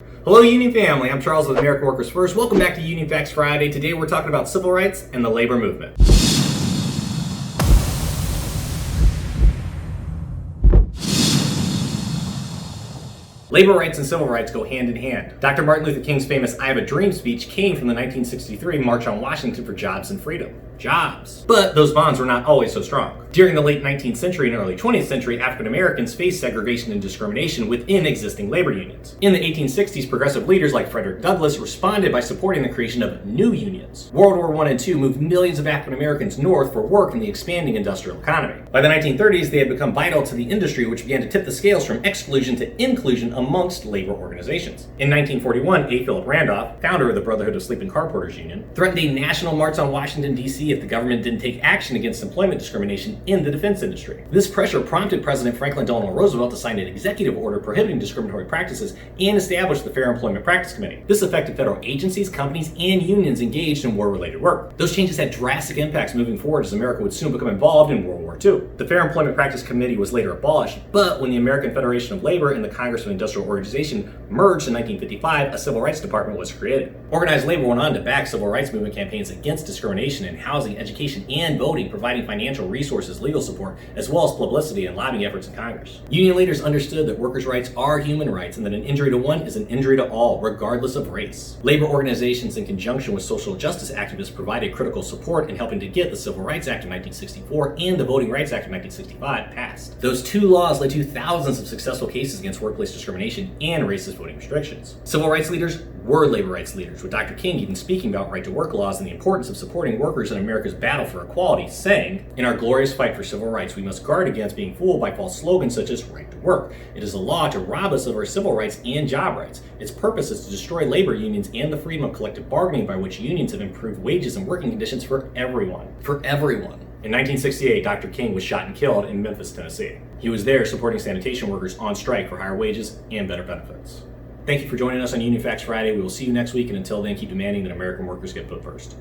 Hello, Union family. I'm Charles with American Workers First. Welcome back to Union Facts Friday. Today we're talking about civil rights and the labor movement. Labor rights and civil rights go hand in hand. Dr. Martin Luther King's famous I Have a Dream speech came from the 1963 March on Washington for Jobs and Freedom. Jobs. But those bonds were not always so strong. During the late 19th century and early 20th century, African Americans faced segregation and discrimination within existing labor unions. In the 1860s, progressive leaders like Frederick Douglass responded by supporting the creation of new unions. World War I and II moved millions of African Americans north for work in the expanding industrial economy. By the 1930s, they had become vital to the industry, which began to tip the scales from exclusion to inclusion amongst labor organizations. In 1941, A. Philip Randolph, founder of the Brotherhood of Sleeping Car Porters Union, threatened a national march on Washington, D.C. if the government didn't take action against employment discrimination in the defense industry. This pressure prompted President Franklin Delano Roosevelt to sign an executive order prohibiting discriminatory practices and establish the Fair Employment Practice Committee. This affected federal agencies, companies, and unions engaged in war-related work. Those changes had drastic impacts moving forward as America would soon become involved in World War II. The Fair Employment Practice Committee was later abolished, but when the American Federation of Labor and the Congress of Industrial Organization merged in 1955, a Civil Rights Department was created. Organized labor went on to back civil rights movement campaigns against discrimination in housing, education, and voting, providing financial resources, legal support, as well as publicity and lobbying efforts in Congress. Union leaders understood that workers' rights are human rights and that an injury to one is an injury to all, regardless of race. Labor organizations, in conjunction with social justice activists, provided critical support in helping to get the Civil Rights Act of 1964 and the Voting Rights Act of 1965 passed. Those two laws led to thousands of successful cases against workplace discrimination and racist voting restrictions. Civil rights leaders were labor rights leaders, with Dr. King even speaking about right-to-work laws and the importance of supporting workers in America's battle for equality, saying, "In our glorious fight for civil rights, we must guard against being fooled by false slogans such as right to work. It is a law to rob us of our civil rights and job rights. Its purpose is to destroy labor unions and the freedom of collective bargaining by which unions have improved wages and working conditions for everyone." For everyone. In 1968, Dr. King was shot and killed in Memphis, Tennessee. He was there supporting sanitation workers on strike for higher wages and better benefits. Thank you for joining us on Union Facts Friday. We will see you next week, and until then, keep demanding that American workers get put first.